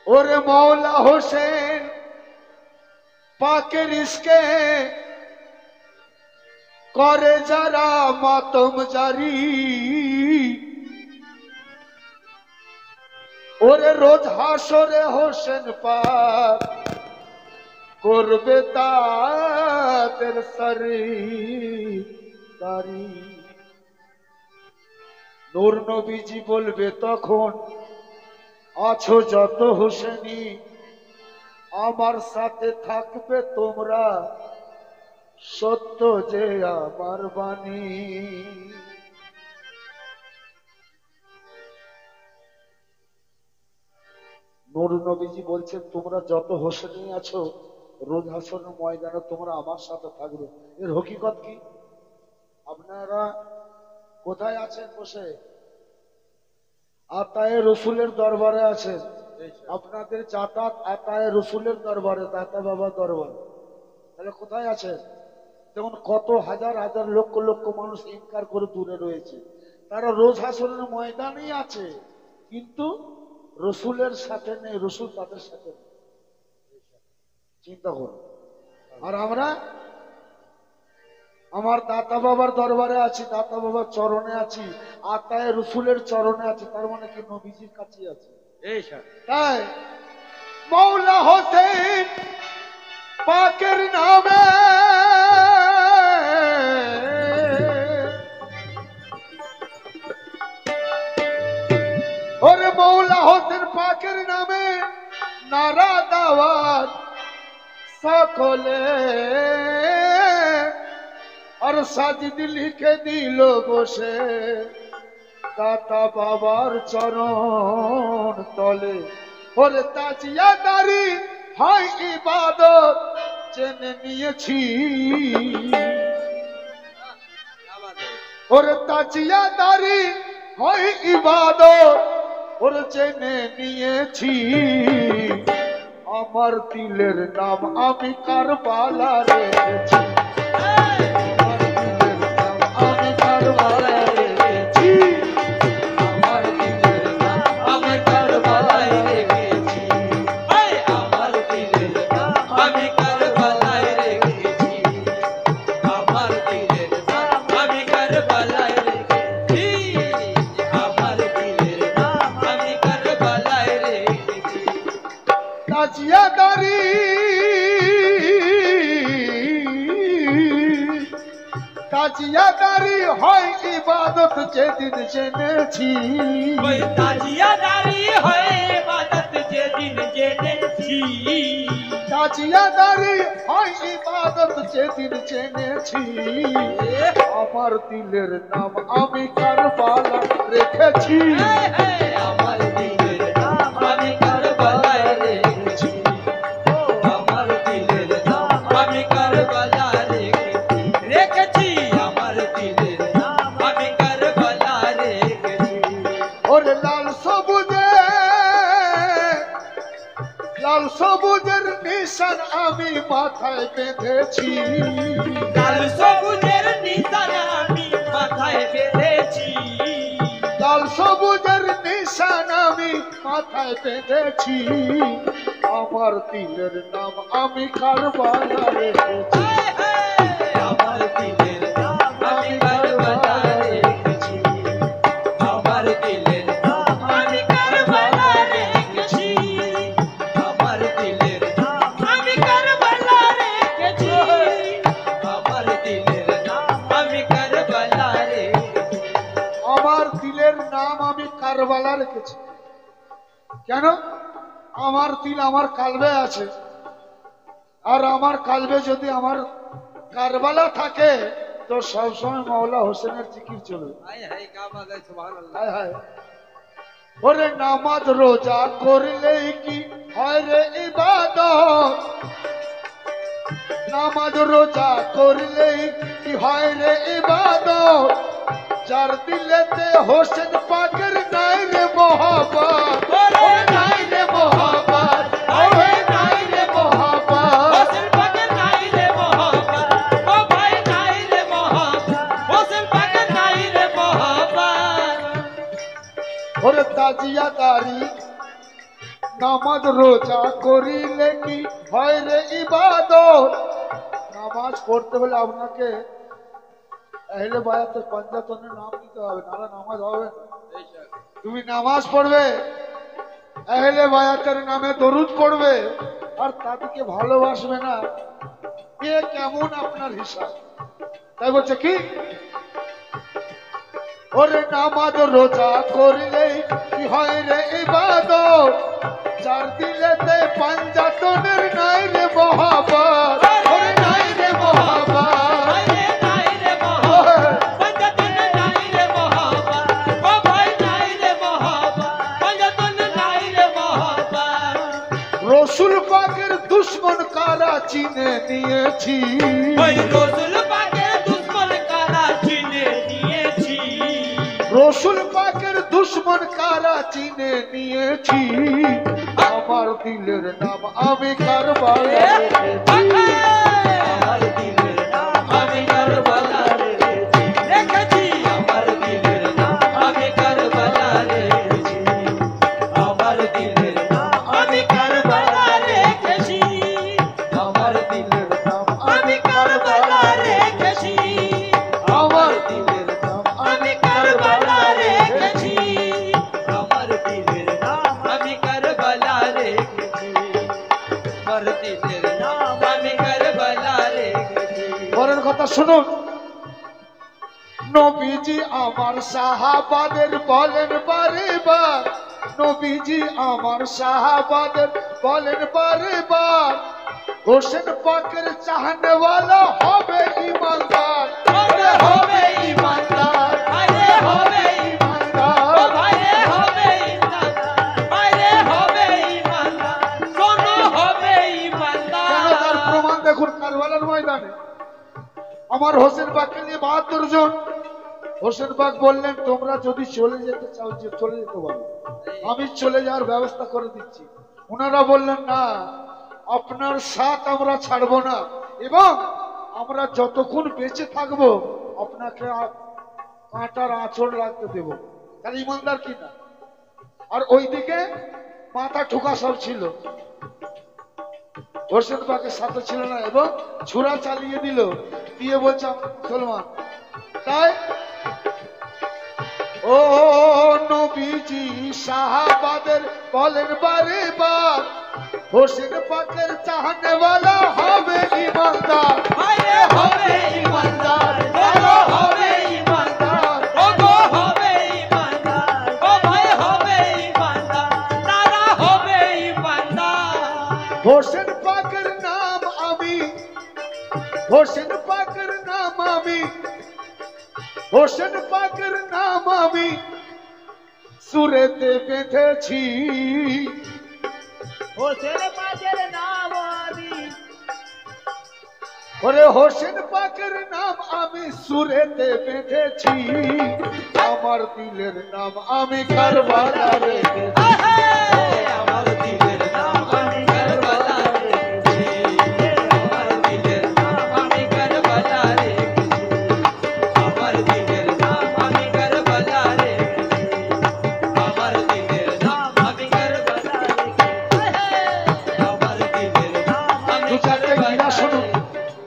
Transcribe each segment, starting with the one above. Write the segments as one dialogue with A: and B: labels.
A: ওরে মৌলা হোসেন পাকের ইশকে করে যারা মাতম জারি, ওরে রোজ হাসরে হোসেন পাক করবে তাদের সরদারি। নূর নবীজি বলবে তখন, আছো যত হোসেনি আমার সাথে থাকবে তোমরা, সত্য যে আমার বাণী। নূর নবীজি বলছেন তোমরা যত হোসেনি আছো রোজ হাসরের ময়দানে তোমরা আমার সাথে থাকবে। এর হকিকত কি? আপনারা কোথায় আছেন? বসে আতায়ে রসুলের দরবারে আছেন। আপনাদের যাতায়াত আতায়ে রসুলের দরবারে, দাতা বাবা দরবারে। তাহলে কোথায় আছেন? যেমন কত হাজার হাজার লক্ষ লক্ষ মানুষ ইনকার করে দূরে রয়েছে, তারা রোজ হাসরের ময়দানেই আছে, কিন্তু রসুলের সাথে নেই, রসুল তাদের সাথে নেই। চিন্তা করো। আর আমরা আমার দাতা বাবার দরবারে আছি, দাতা বাবার চরণে আছি, আতায়ে রসুলের চরণে আছি, তার মানে কি নবীজির কাছে আছে। তাই মৌলা হোসেন পাকের নামে ওরে মৌলা হোসেন পাকের নামে নারা দাওয়াত সকলে, আর সাজিদ লিখে দিল বসে দাতা বাবার চরণ তলে। ওরে তাজিয়াদারি হয় ইবাদত জেনে নিয়েছি, ওরে তাজিয়াদারি হয় ইবাদত ওরে জেনে নিয়েছি। আমার দিলের নাম আমি কারবালা রেখেছি, আমার দিলের নাম আমি কারবালা রেখেছি, আমার দিলের নাম আমি কারবালা রেখেছি, আমার দিলের নাম আমি কারবালা রেখেছি, আমার দিলের নাম আমি কারবালা রেখেছি, আমার দিলের নাম আমি কারবালা রেখেছি। তাজিয়াদারি তাজিয়াদারি হয় ইবাদত যেদিন জেনেছি, ওই তাজিয়াদারি হয় ইবাদত যেদিন জেনেছি, তাজিয়াদারি হয় ইবাদত যেদিন জেনেছি। আমার দিলের নাম আমি কারবালা রেখেছি, আমার দিলের নাম আমি কারবালা রেখেছি, আমার দিলের নাম আমি কারবালা রেখেছি, আমার দিলের নাম আমি কারবালা রেখেছি। ওরে লাল সবুজের নিশান আমি মাথায় বেঁধেছি, লাল সবুজের নিশান আমি মাথায় বেঁধেছি, লাল সবুজের নিশান আমি মাথায় বেঁধেছি, আমার দিলের নাম আমি কারবালা রেখেছি, আমার দিলের নাম আমি কারবালা রেখেছি, আমার দিলের নাম আমি কারবালা রেখেছি, আমার দিলের নাম আমি কারবালা রেখেছি, আমার দিলের নাম আমি কারবালা রেখেছি, আমার দিলের নাম আমি কারবালা রেখেছি। কেন? আমার দিল আমার কালবে আছে, আর আমার কালবে যদি আমার কারবালা থাকে তো সবসময় মৌলা হোসেনের জিকির চলবে। ওরে নামাজ রোজা করলে কি হয় রে ইবাদত, নামাজ রোজা করলে কি হয় রে ইবাদত, যার দিলেতে হোসেন পাকের নাই রে মোহাব্বত, নাই রে মোহাব্বত, নাই রে মোহাব্বত, হোসেন পাকের নাই রে মোহাব্বত, ও ভাই নাই রে মোহাব্বত, হোসেন পাকের নাই রে মোহাব্বত। ওরে তাজিয়াদারি নামাজ রোজা করিলে কি হয় রে ইবাদত। নামাজ পড়তে হলে আপনাকে আহলে বায়াতের পাঞ্জাতনের নাম দিতে হবে, নাহলে নামাজ হবে না। তুমি নামাজ পড়বে, আহলে বায়াতের নামে দরুদ পড়বে, আর তাদেরকে ভালোবাসবে না, কে কেমন আপনার হিসাব। তাই বলছে কি, ওরে নামাজ রোজা করলে কি হয় রে ইবাদত, যার দিলেতে পাঞ্জাতনের নাই রে মহাব্বত। ওরে নাই রে মহাব্বত, নাই রে মহাব্বত, পাঞ্জাতনের নাই রে মহাব্বত। ও ভাই নাই রে মহাব্বত, পাঞ্জাতনের নাই রে মহাব্বত। রসুল পাকের দুশমন কারা চিনে নিয়েছি, ওই রসুল পাকের দুশমন কারা চিনে নিয়েছি। রসুল পাকের দুশমন কারা চিনে নিয়েছি, আমার দিলের নাম আমি কারবালা রেখেছি। আমার দিলের নাম আমি কারবালা রেখেছি। আমার দিলের নাম আমি কারবালা রেখেছি। আমার দিলের নাম আমি কারবালা রেখেছি। আমার দিলের নাম আমি কারবালা রেখেছি। আমার দিলের নাম আমি কারবালা রেখেছি। আমার দিলের নাম আমি কারবালা রেখেছি। আমার দিলের নাম আমি কারবালা রেখেছি। পরের কথা শুনুন, নবীজি আমার সাহাবাদের বলেন বারে বার, নবীজি আমার সাহাবাদের বলেন বারে বার, হোসেন পাকের চাহনেওয়ালা হবে ঈমানদার। হবে হবে ঈমানদার, আরে হবে ঈমানদার, আরে হবে ঈমানদার, আরে হবে ঈমানদার, শোনো হবে ঈমানদার। তার প্রমাণ দেখুন কারবালার ময়দানে আমার হোসেন পাককে নিয়ে ৭২ জন। হোসেন পাক বললেন তোমরা যদি চলে যেতে চাও যে চলে যেতে পারো, আমি চলে যাওয়ার ব্যবস্থা করে দিচ্ছি। ওনারা বললেন না, আপনার সাথ আমরা ছাড়বো না, এবং আমরা যতক্ষণ বেঁচে থাকবো আপনাকে কাঁটার আঁচড় রাখতে দেবো। তাহলে ইমানদার কিনা। আর ওইদিকে মাথা ঠুকা সব ছিল, হোসেন পাকের সাথে ছিল না, এবং ছুরা চালিয়ে দিল, দিয়ে বলছে মুসলমান। তাই ও নবীজি সাহাবাদের বলেন বারে বার, হোসেন পাকের চাহনেওয়ালা হবে ঈমানদার। আরে হবে ঈমানদার, হবে ঈমানদার, ও গো হবে ঈমানদার, ও ভাই হবে ঈমানদার, তারা হবে ঈমানদার। হোসেন পাকের নাম আমি, হোসেন পাকের নাম আমি, হোসেন পাকের নাম আমি সুরেতে বেঁধেছি। হোসেন পাকের নাম আমি, ওরে হোসেন পাকের নাম আমি সুরেতে বেঁধেছি। আমার দিলের নাম আমি কারবালা রেখেছি। আমার দিলের নাম আমি কারবালা রেখেছি। আমার দিলের নাম আমি কারবালা রেখেছি। আমার দিলের নাম আমি কারবালা রেখেছি। আমার দিলের নাম আমি কারবালা রেখেছি। আমার দিলের নাম আমি কারবালা রেখেছি।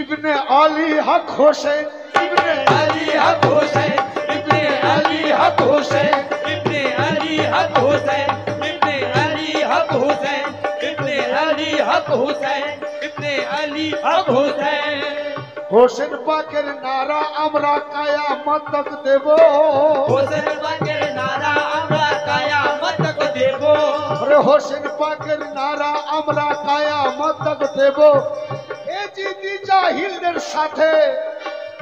A: ইবনে আলী হক হোসেন, ইবনে আলী হক হোসেন, ইবনে আলী হক হোসেন, ইবনে আলী হক হোসেন, ইবনে আলী হক হোসেন, ইবনে আলী হক হোসেন, ইবনে আলী হক হোসেন। হোসেন পাকের নারা আমরা কিয়ামত তক দেব। হোসেন পাকের নারা আমরা কিয়ামত তক দেব। আরে হোসেন পাকের নারা আমরা কিয়ামত তক দেব। এজিদি জাহিলদের সাথে,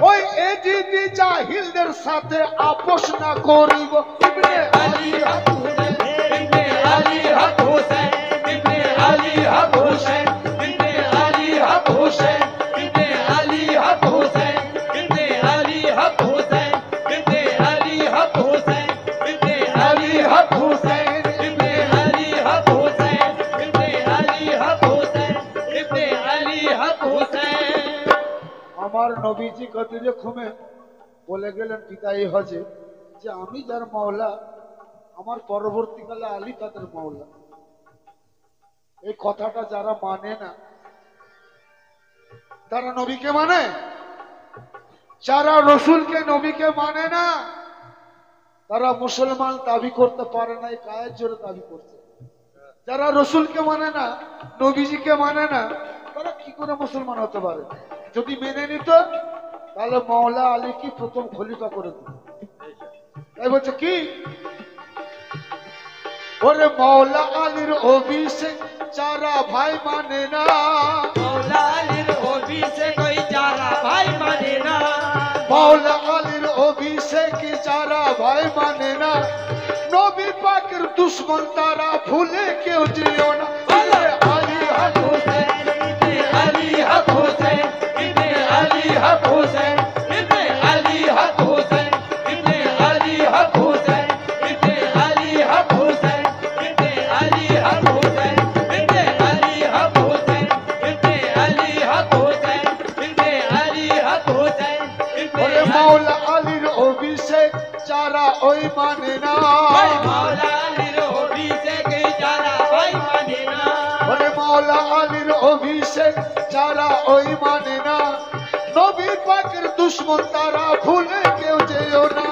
A: ওই এজিদি জাহিলদের সাথে আপোষ না করিব। ইবনে আলী হক হোসেন, ইবনে আলী হক হোসেন, ইবনে আলী হক হোসেন, ইবনে আলী হক হোসেন, ইবনে আলী হক হোসেন, ইবনে আলী হক হোসেন, ইবনে আলী হক হোসেন, ইবনে আলী হক হোসেন, ইবনে আলী হক হোসেন, ইবনে আলী হক হোসেন, ইবনে আলী হক হোসেন। আমার নবীজি কদিরে খুমে বলে গেলেন বিদায়ী হজে যে আমি যার মাওলা আমার পরবর্তীকালে আলী তাদের মাওলা। এই কথাটা যারা মানে না, তারা নবীকে মানে, যারা রসুলকে নবীকে মানে না, তারা মুসলমান দাবি করতে পারে না, এই গায়ের জোরে দাবি করছে। যারা রসুলকে মানে না, নবীজিকে মানে না, তারা কি করে মুসলমান হতে পারে? যদি মেনে নিত তাহলে মাওলা আলী কি প্রথম খলিফা করে দিত। তাই বলছে কি, ওরে মাওলা আলীর অভিষেক যারা ভাই মানে না,
B: मौला अली অভিষেক ওই যারা ভাই মানে না,
A: মাওলা আলীর অভিষেক যারা ভাই মানে না, নবী পাকের দুশ্মন তারা ভুলে কেউ যেও না। আলী হক
B: হুসেন ইবনে আলী হক হুসেন ইবনে আলী হক হুসেন ইবনে আলী হক হুসেন ইবনে আলী হক হুসেন ইবনে আলী হক হুসেন ইবনে আলী হক হুসেন ইবনে আলী হক হুসেন ইবনে আলী হক হুসেন ইবনে আলী হক হুসেন ইবনে
A: ওরে মাওলা আলীর অভিষেক যারা ওই মানে না,
B: मौला अली অভিষেক যারা ভাই মানে না,
A: ওরে মাওলা আলীর অভিষেক যারা ওই মানে না, নবী পাকের দুশ্মন তারা ভুলে কেউ যেও না।